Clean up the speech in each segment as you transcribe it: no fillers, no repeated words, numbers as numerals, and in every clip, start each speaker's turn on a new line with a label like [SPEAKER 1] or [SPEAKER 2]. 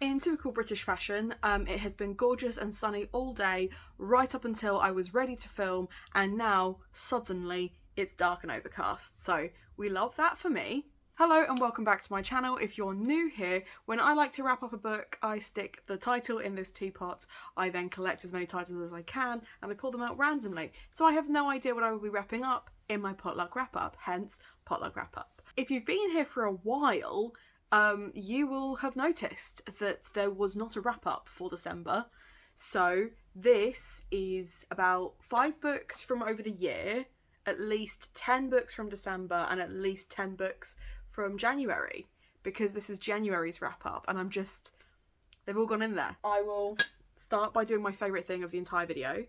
[SPEAKER 1] In typical British fashion, it has been gorgeous and sunny all day, right up until I was ready to film, and now, suddenly, it's dark and overcast. So, we love that for me. Hello and welcome back to my channel. If you're new here, when I like to wrap up a book, I stick the title in this teapot. I then collect as many titles as I can and I pull them out randomly. So I have no idea what I will be wrapping up in my potluck wrap up, hence potluck wrap up. If you've been here for a while, you will have noticed that there was not a wrap up for December. So this is about 5 books from over the year, at least 10 books from December, and at least 10 books from January, because this is January's wrap up and they've all gone in there. I will start by doing my favourite thing of the entire video.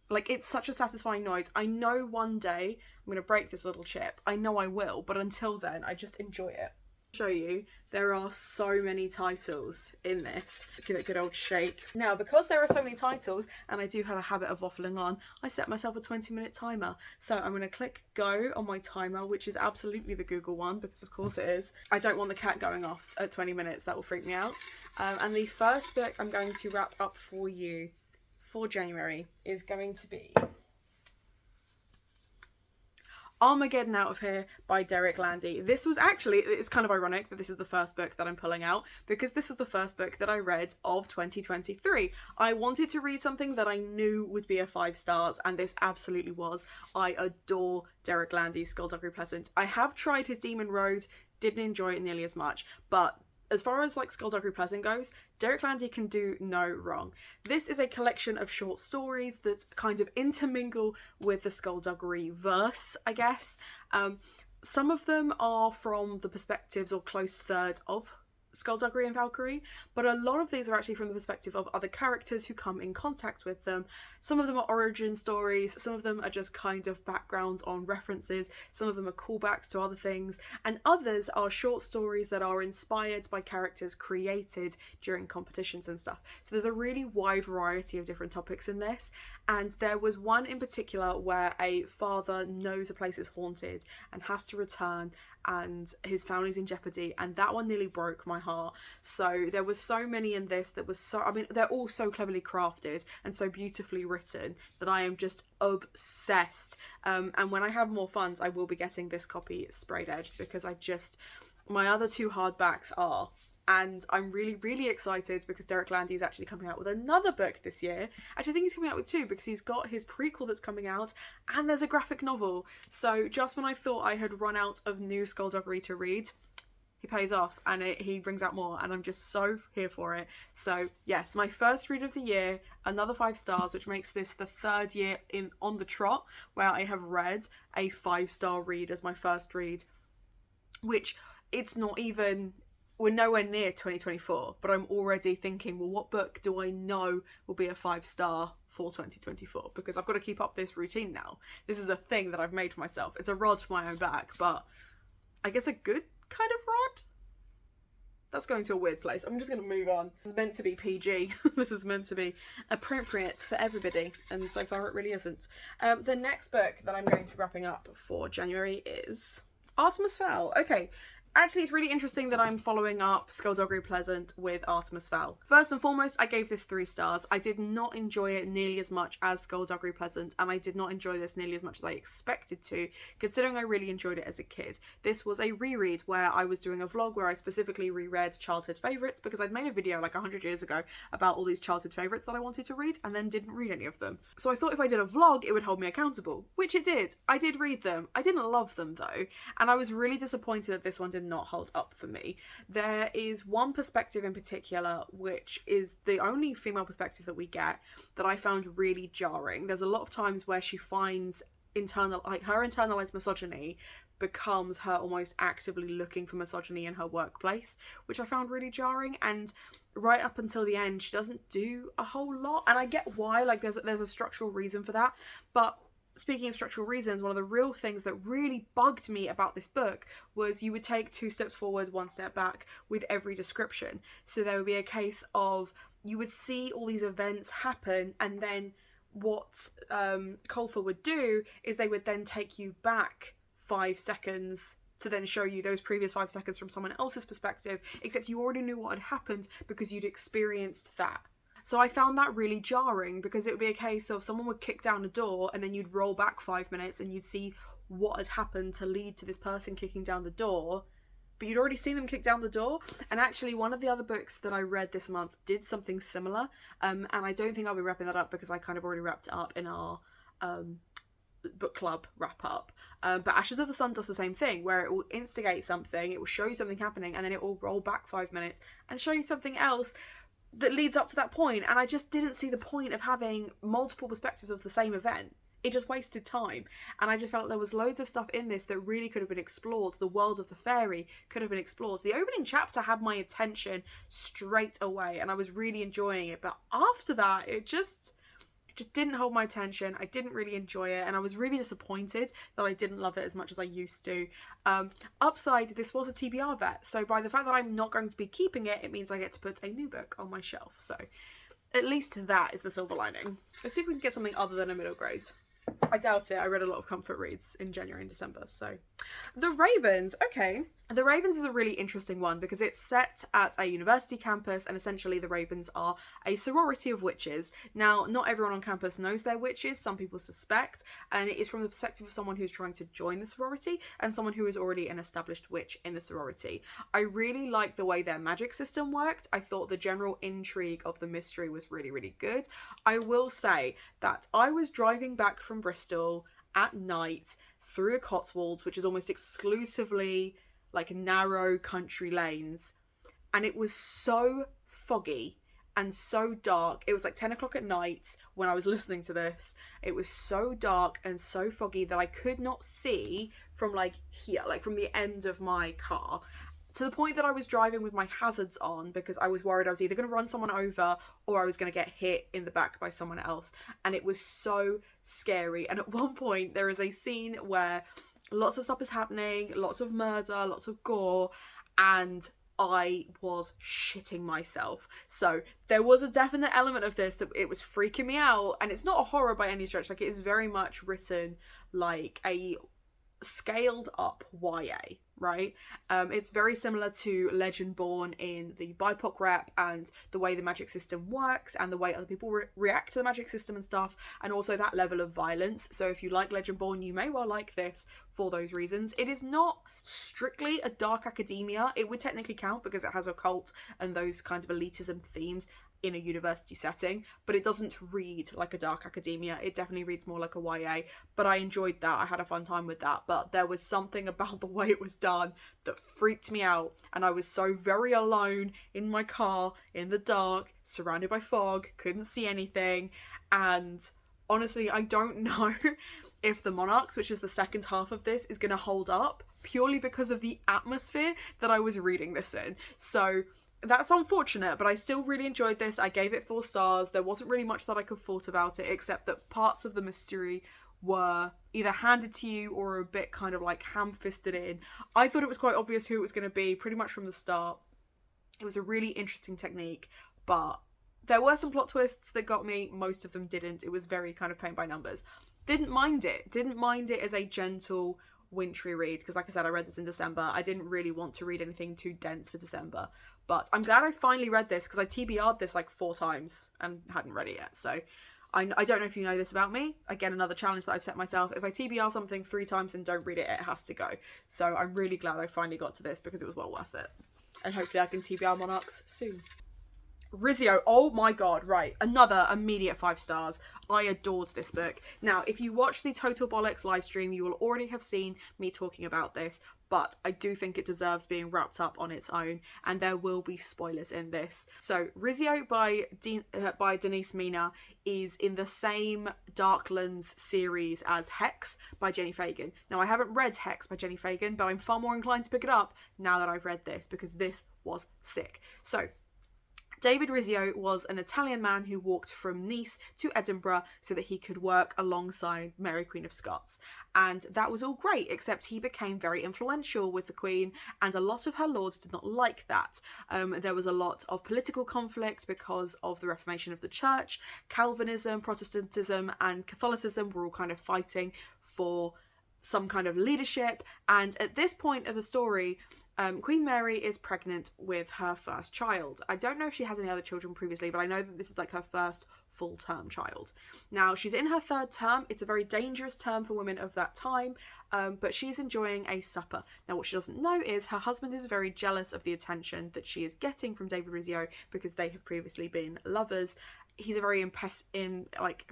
[SPEAKER 1] Like, it's such a satisfying noise. I know one day I'm going to break this little chip. I know I will, but until then, I just enjoy it. Show you, there are so many titles in this. Give it a good old shake. Now, because there are so many titles, and I do have a habit of waffling on, I set myself a 20-minute timer. So I'm going to click go on my timer, which is absolutely the Google one, because of course it is. I don't want the cat going off at 20 minutes, that will freak me out. And the first book I'm going to wrap up for you for January is going to be Armageddon Out of Here by Derek Landy. This was actually, it's kind of ironic that this is the first book that I'm pulling out, because this was the first book that I read of 2023. I wanted to read something that I knew would be a 5 stars, and this absolutely was. I adore Derek Landy's Skullduggery Pleasant. I have tried his Demon Road, didn't enjoy it nearly as much, but as far as like Skullduggery Pleasant goes, Derek Landy can do no wrong. This is a collection of short stories that kind of intermingle with the Skullduggery verse, I guess. Some of them are from the perspectives or close third of Skullduggery and Valkyrie, but a lot of these are actually from the perspective of other characters who come in contact with them. Some of them are origin stories, some of them are just kind of backgrounds on references, some of them are callbacks to other things, and others are short stories that are inspired by characters created during competitions and stuff. So there's a really wide variety of different topics in this, and there was one in particular where a father knows a place is haunted and has to return, and his family's in jeopardy, and that one nearly broke my heart. So there was so many in this that was so, I mean, they're all so cleverly crafted and so beautifully written that I am just obsessed. And when I have more funds, I will be getting this copy sprayed edged, because my other 2 hardbacks are. And I'm really, really excited because Derek Landy is actually coming out with another book this year. Actually, I think he's coming out with 2, because he's got his prequel that's coming out and there's a graphic novel. So just when I thought I had run out of new Skullduggery to read, he pays off and he brings out more, and I'm just so here for it. So yes, my first read of the year, another 5 stars, which makes this the 3rd year on the trot where I have read a 5-star read as my first read, which it's not even... We're nowhere near 2024, but I'm already thinking, well, what book do I know will be a 5-star for 2024? Because I've got to keep up this routine now. This is a thing that I've made for myself. It's a rod for my own back, but I guess a good kind of rod? That's going to a weird place. I'm just going to move on. This is meant to be PG. This is meant to be appropriate for everybody, and so far it really isn't. The next book that I'm going to be wrapping up for January is Artemis Fowl. Okay. Actually, it's really interesting that I'm following up Skullduggery Pleasant with Artemis Fowl. First and foremost, I gave this 3 stars. I did not enjoy it nearly as much as Skullduggery Pleasant, and I did not enjoy this nearly as much as I expected to, considering I really enjoyed it as a kid. This was a reread where I was doing a vlog where I specifically reread childhood favourites, because I'd made a video like 100 years ago about all these childhood favourites that I wanted to read and then didn't read any of them. So I thought if I did a vlog, it would hold me accountable, which it did. I did read them. I didn't love them though, and I was really disappointed that this one did not hold up for me. There is one perspective in particular, which is the only female perspective that we get, that I found really jarring. There's a lot of times where she finds her internalized misogyny becomes her almost actively looking for misogyny in her workplace, which I found really jarring. And right up until the end, she doesn't do a whole lot, and I get why, like there's a structural reason for that, but speaking of structural reasons, one of the real things that really bugged me about this book was you would take 2 steps forward, 1 step back with every description. So there would be a case of, you would see all these events happen, and then what Colfer would do is they would then take you back 5 seconds to then show you those previous 5 seconds from someone else's perspective, except you already knew what had happened because you'd experienced that. So I found that really jarring, because it would be a case of someone would kick down a door and then you'd roll back 5 minutes and you'd see what had happened to lead to this person kicking down the door, but you'd already seen them kick down the door. And actually one of the other books that I read this month did something similar, and I don't think I'll be wrapping that up because I kind of already wrapped it up in our book club wrap up, but Ashes of the Sun does the same thing, where it will instigate something, it will show you something happening, and then it will roll back 5 minutes and show you something else that leads up to that point. And I just didn't see the point of having multiple perspectives of the same event. It just wasted time, and I just felt there was loads of stuff in this that really could have been explored. The world of the fairy could have been explored. The opening chapter had my attention straight away and I was really enjoying it, but after that it just didn't hold my attention. I didn't really enjoy it, and I was really disappointed that I didn't love it as much as I used to. Upside, this was a TBR vet, so by the fact that I'm not going to be keeping it, it means I get to put a new book on my shelf. So at least that is the silver lining. Let's see if we can get something other than a middle grade. I doubt it. I read a lot of comfort reads in January and December. So The Ravens. Okay. The Ravens is a really interesting one because it's set at a university campus, and essentially the Ravens are a sorority of witches. Now, not everyone on campus knows they're witches. Some people suspect, and it is from the perspective of someone who's trying to join the sorority and someone who is already an established witch in the sorority. I really liked the way their magic system worked. I thought the general intrigue of the mystery was really, really good. I will say that I was driving back from Bristol at night through the Cotswolds, which is almost exclusively like narrow country lanes, and it was so foggy and so dark. It was like 10 o'clock at night when I was listening to this. It was so dark and so foggy that I could not see from like here, like from the end of my car, to the point that I was driving with my hazards on because I was worried I was either going to run someone over or I was going to get hit in the back by someone else. And it was so scary. And at one point there is a scene where lots of stuff is happening, lots of murder, lots of gore, and I was shitting myself. So there was a definite element of this that it was freaking me out. And it's not a horror by any stretch. Like, it is very much written like a scaled up YA, right? It's very similar to Legend Born in the BIPOC rep and the way the magic system works and the way other people react to the magic system and stuff, and also that level of violence. So if you like Legend Born, you may well like this for those reasons. It is not strictly a dark academia. It would technically count because it has occult and those kinds of elitism themes in a university setting, but it doesn't read like a dark academia. It definitely reads more like a YA, but I enjoyed that. I had a fun time with that, but there was something about the way it was done that freaked me out, and I was so very alone in my car in the dark, surrounded by fog, couldn't see anything. And honestly, I don't know if The Monarchs, which is the second half of this, is going to hold up purely because of the atmosphere that I was reading this in. So that's unfortunate, but I still really enjoyed this. I gave it 4 stars. There wasn't really much that I could fault about it, except that parts of the mystery were either handed to you or a bit kind of like ham-fisted in. I thought it was quite obvious who it was going to be pretty much from the start. It was a really interesting technique, but there were some plot twists that got me. Most of them didn't. It was very kind of paint by numbers. Didn't mind it. Didn't mind it as a gentle, wintry read, because like I said, I read this in December. I didn't really want to read anything too dense for December, but I'm glad I finally read this because I TBR'd this like 4 times and hadn't read it yet. So I don't know if you know this about me. Again, another challenge that I've set myself. If I TBR something 3 times and don't read it, it has to go. So I'm really glad I finally got to this because it was well worth it, and hopefully I can TBR Monarchs soon. Rizzio, oh my god, right, another immediate 5 stars. I adored this book. Now, if you watch the Total Bollocks live stream, you will already have seen me talking about this, but I do think it deserves being wrapped up on its own, and there will be spoilers in this. So, Rizzio by Denise Mina is in the same Darklands series as Hex by Jenny Fagan. Now, I haven't read Hex by Jenny Fagan, but I'm far more inclined to pick it up now that I've read this, because this was sick. So, David Rizzio was an Italian man who walked from Nice to Edinburgh so that he could work alongside Mary Queen of Scots. And that was all great, except he became very influential with the Queen, and a lot of her lords did not like that. There was a lot of political conflict because of the Reformation of the Church. Calvinism, Protestantism, and Catholicism were all kind of fighting for some kind of leadership. And at this point of the story, Queen Mary is pregnant with her first child. I don't know if she has any other children previously, but I know that this is like her first full-term child. Now, she's in her third term. It's a very dangerous term for women of that time, but she's enjoying a supper. Now, what she doesn't know is her husband is very jealous of the attention that she is getting from David Rizzio because they have previously been lovers. He's a very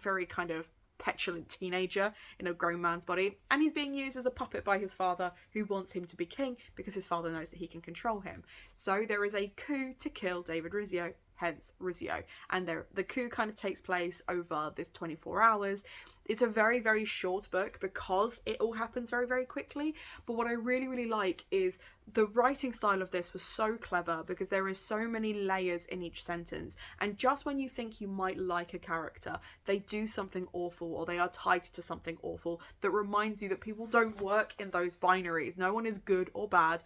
[SPEAKER 1] very kind of petulant teenager in a grown man's body, and he's being used as a puppet by his father, who wants him to be king because his father knows that he can control him. So there is a coup to kill David Rizzio, hence Rizzio, and the coup kind of takes place over this 24 hours. It's a very, very short book because it all happens very, very quickly, but what I really, really like is the writing style of this was so clever because there is so many layers in each sentence, and just when you think you might like a character, they do something awful or they are tied to something awful that reminds you that people don't work in those binaries. No one is good or bad.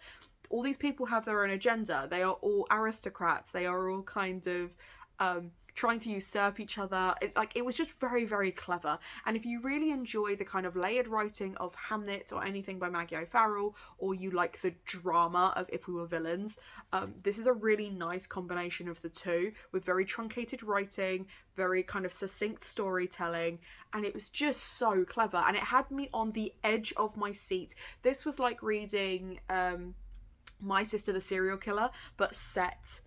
[SPEAKER 1] All these people have their own agenda. They are all aristocrats. They are all kind of trying to usurp each other. It was just very, very clever. And if you really enjoy the kind of layered writing of Hamnet or anything by Maggie O'Farrell, or you like the drama of If We Were Villains, this is a really nice combination of the two, with very truncated writing, very kind of succinct storytelling, and it was just so clever. And it had me on the edge of my seat. This was like reading My Sister the Serial Killer, but set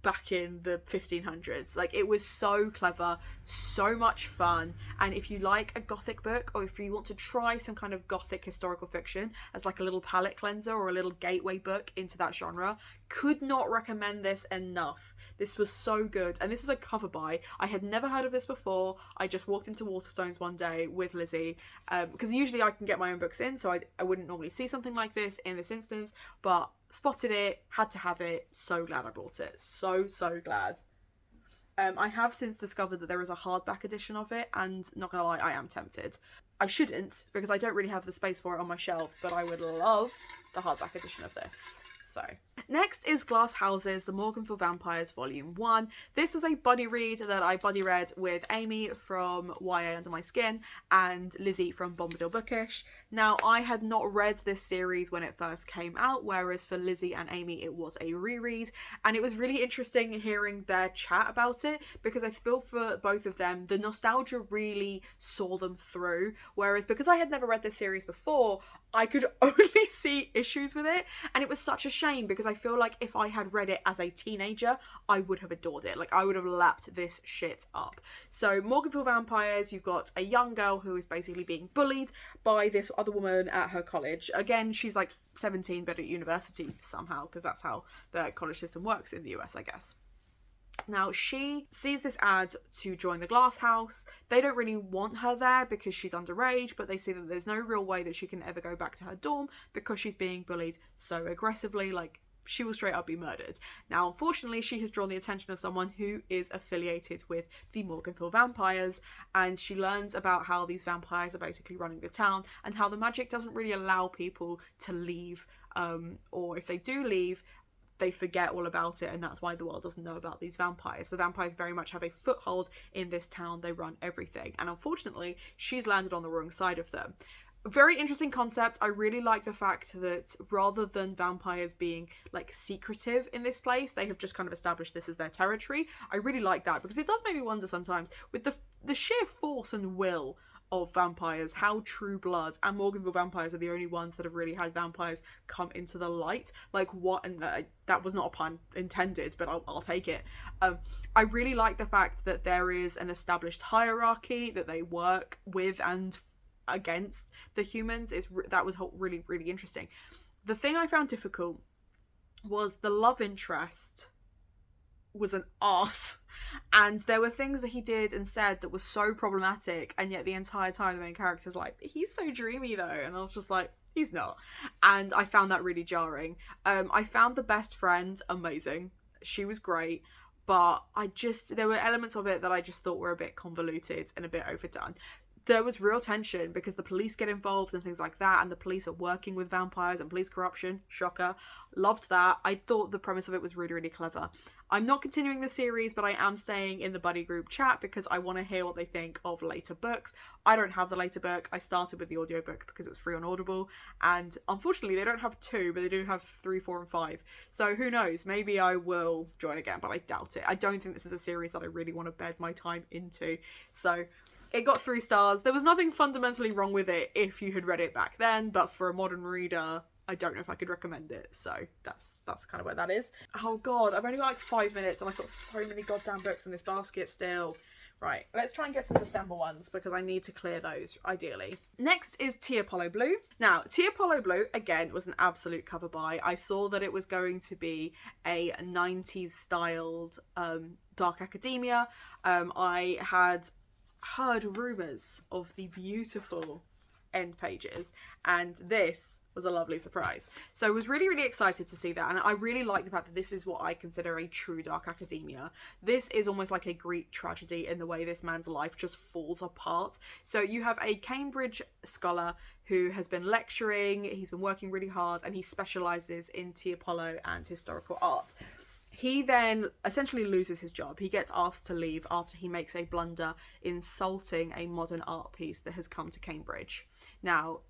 [SPEAKER 1] back in the 1500s. Like, it was so clever, so much fun. And if you like a gothic book, or if you want to try some kind of gothic historical fiction as like a little palate cleanser or a little gateway book into that genre, could not recommend this enough. This was so good. And this was a cover buy. I had never heard of this before. I just walked into Waterstones one day with Lizzie, because usually I can get my own books in, so I wouldn't normally see something like this in this instance, but spotted it, had to have it. So glad I bought it. So glad. I have since discovered that there is a hardback edition of it, and not gonna lie, I am tempted. I shouldn't, because I don't really have the space for it on my shelves, but I would love the hardback edition of this. So next is Glass Houses, The Morganthau Vampires Volume 1. This was a buddy read that I buddy read with Amy from YA Under My Skin and Lizzie from Bombadil Bookish. Now, I had not read this series when it first came out, whereas for Lizzie and Amy it was a reread, and it was really interesting hearing their chat about it, because I feel for both of them the nostalgia really saw them through, whereas because I had never read this series before, I could only see issues with it, and it was such a shame because I feel like if I had read it as a teenager, I would have adored it. Like, I would have lapped this shit up. So Morganthau Vampires, you've got a young girl who is basically being bullied by this other woman at her college. Again, she's like 17 but at university somehow, because that's how the college system works in the US, I guess. Now, she sees this ad to join the Glass House. They don't really want her there because she's underage, but they see that there's no real way that she can ever go back to her dorm because she's being bullied so aggressively. Like, she will straight up be murdered. Now, unfortunately, she has drawn the attention of someone who is affiliated with the Morganthau Vampires, and she learns about how these vampires are basically running the town and how the magic doesn't really allow people to leave, or if they do leave, they forget all about it, and that's why the world doesn't know about these vampires. The vampires very much have a foothold in this town. They run everything, and unfortunately she's landed on the wrong side of them. Very interesting concept. I really like the fact that rather than vampires being like secretive in this place, they have just kind of established this as their territory. I really like that, because it does make me wonder sometimes with the sheer force and will of vampires, how True Blood and Morganthau Vampires are the only ones that have really had vampires come into the light. Like, what? And that was not a pun intended, but I'll take it. I really like the fact that there is an established hierarchy that they work with and against the humans. That was really, really interesting. The thing I found difficult was the love interest was an arse, and there were things that he did and said that was so problematic, and yet the entire time the main character's like, he's so dreamy though, and I was just like, he's not. And I found that really jarring. I found the best friend amazing. She was great, but there were elements of it that I just thought were a bit convoluted and a bit overdone. there was real tension because the police get involved and things like that, and the police are working with vampires and police corruption. Shocker. Loved that. I thought the premise of it was really, really clever. I'm not continuing the series, but I am staying in the buddy group chat because I want to hear what they think of later books. I don't have the later book. I started with the audiobook because it was free on Audible, and unfortunately they don't have 2, but they do have 3, 4 and 5. So who knows, maybe I will join again, but I doubt it. I don't think this is a series that I really want to bed my time into. So it got 3 stars. There was nothing fundamentally wrong with it if you had read it back then, but for a modern reader, I don't know if I could recommend it. So that's kind of where that is. Oh god, I've only got like 5 minutes and I've got so many goddamn books in this basket still. Right, let's try and get some December ones because I need to clear those, ideally. Next is Tea Apollo Blue. Now, Tea Apollo Blue, again, was an absolute cover buy. I saw that it was going to be a 90s styled dark academia. I had heard rumours of the beautiful end pages, and this was a lovely surprise. So I was really, really excited to see that, and I really like the fact that this is what I consider a true dark academia. This is almost like a Greek tragedy in the way this man's life just falls apart. So you have a Cambridge scholar who has been lecturing, he's been working really hard, and he specialises in Tea Apollo and historical art. He then essentially loses his job. He gets asked to leave after he makes a blunder insulting a modern art piece that has come to Cambridge. Now,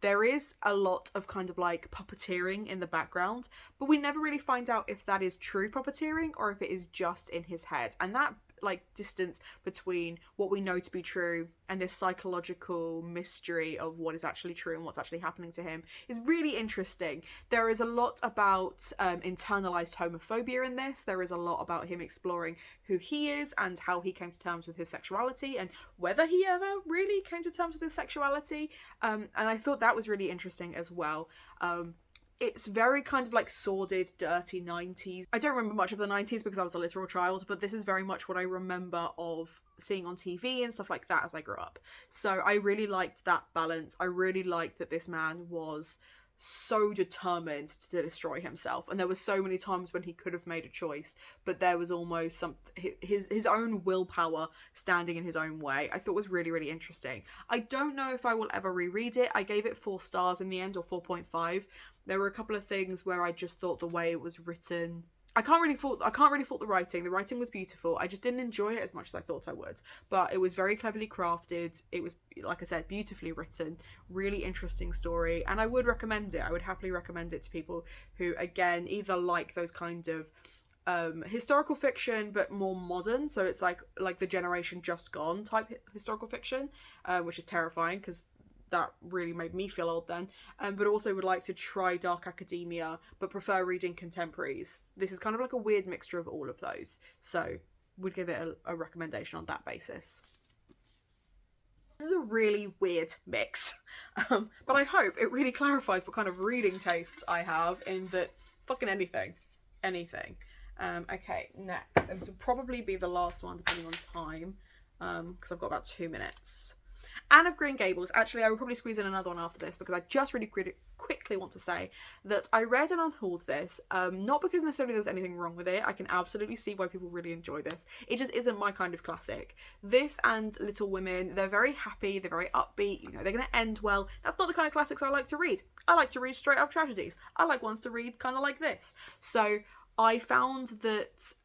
[SPEAKER 1] there is a lot of kind of like puppeteering in the background, but we never really find out if that is true puppeteering or if it is just in his head. And that like distance between what we know to be true and this psychological mystery of what is actually true and what's actually happening to him is really interesting. There is a lot about internalized homophobia in this. There is a lot about him exploring who he is and how he came to terms with his sexuality and whether he ever really came to terms with his sexuality. And I thought that was really interesting as well. It's very kind of like sordid, dirty 90s. I don't remember much of the 90s because I was a literal child, but this is very much what I remember of seeing on TV and stuff like that as I grew up. So I really liked that balance. I really liked that this man was so determined to destroy himself, and there were so many times when he could have made a choice, but there was almost his own willpower standing in his own way. I thought was really, really interesting. I don't know if I will ever reread it. I gave it 4 stars in the end, or 4.5. There were a couple of things where I just thought the way it was written, I can't really fault the writing. The writing was beautiful. I just didn't enjoy it as much as I thought I would. But it was very cleverly crafted. It was, like I said, beautifully written. Really interesting story. And I would recommend it. I would happily recommend it to people who, again, either like those kind of historical fiction but more modern. So it's like the generation just gone type historical fiction, which is terrifying because that really made me feel old then, but also would like to try dark academia but prefer reading contemporaries. This is kind of like a weird mixture of all of those, so would give it a recommendation on that basis. This is a really weird mix, but I hope it really clarifies what kind of reading tastes I have in that fucking anything. Okay, next, and this will probably be the last one depending on time, because I've got about 2 minutes. Anne of Green Gables. Actually, I will probably squeeze in another one after this because I just really quickly want to say that I read and unhauled this, not because necessarily there was anything wrong with it. I can absolutely see why people really enjoy this. It just isn't my kind of classic. This and Little Women, they're very happy, they're very upbeat, you know, they're going to end well. That's not the kind of classics I like to read. I like to read straight up tragedies. I like ones to read kind of like this. So I found that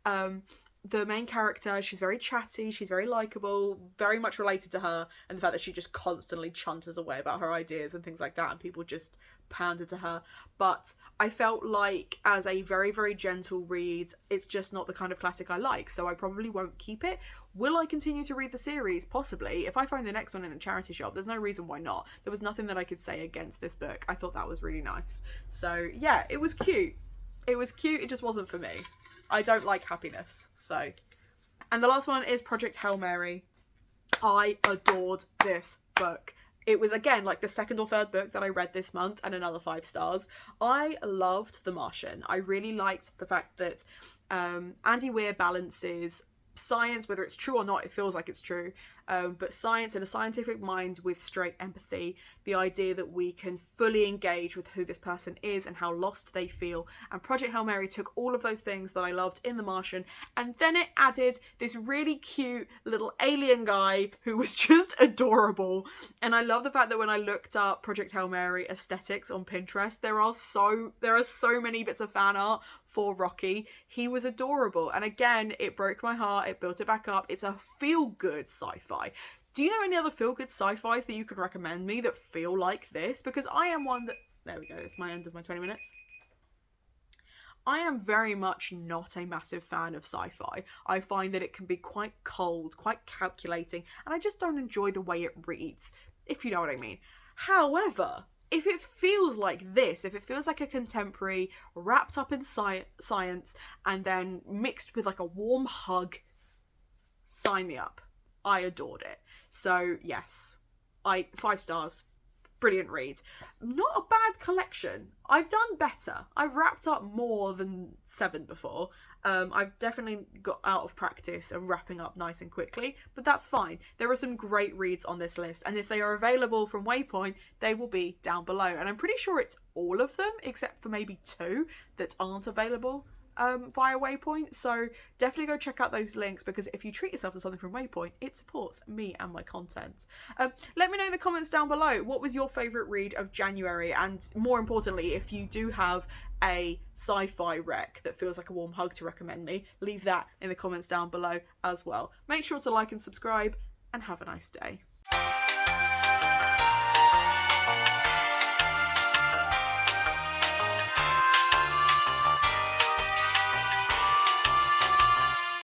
[SPEAKER 1] the main character, she's very chatty, she's very likeable, very much related to her, and the fact that she just constantly chunters away about her ideas and things like that, and people just pounded to her. But I felt like as a very, very gentle read, it's just not the kind of classic I like, so I probably won't keep it. Will I continue to read the series? Possibly. If I find the next one in a charity shop, there's no reason why not. There was nothing that I could say against this book. I thought that was really nice. So yeah, it was cute. It was cute, it just wasn't for me. I don't like happiness, so. And the last one is Project Hail Mary. I adored this book. It was, again, like the 2nd or 3rd book that I read this month and another 5 stars. I loved The Martian. I really liked the fact that Andy Weir balances science, whether it's true or not, it feels like it's true, but science and a scientific mind with straight empathy, the idea that we can fully engage with who this person is and how lost they feel. And Project Hail Mary took all of those things that I loved in The Martian, and then it added this really cute little alien guy who was just adorable. And I love the fact that when I looked up Project Hail Mary aesthetics on Pinterest, there are so many bits of fan art for Rocky. He was adorable, and again, it broke my heart. It built it back up. It's a feel-good sci-fi. Do you know any other feel-good sci-fis that you could recommend me that feel like this? Because I am one that... There we go. It's my end of my 20 minutes. I am very much not a massive fan of sci-fi. I find that it can be quite cold, quite calculating, and I just don't enjoy the way it reads, if you know what I mean. However, if it feels like this, if it feels like a contemporary wrapped up in science and then mixed with like a warm hug, sign me up. I adored it. So yes, 5 stars. Brilliant read. Not a bad collection. I've done better. I've wrapped up more than 7 before. I've definitely got out of practice of wrapping up nice and quickly, but that's fine. There are some great reads on this list, and if they are available from Waypoint, they will be down below. And I'm pretty sure it's all of them, except for maybe 2 that aren't available via Waypoint. So definitely go check out those links, because if you treat yourself to something from Waypoint, it supports me and my content. Let me know in the comments down below, what was your favourite read of January, and more importantly, if you do have a sci-fi rec that feels like a warm hug to recommend me, leave that in the comments down below as well. Make sure to like and subscribe, and have a nice day.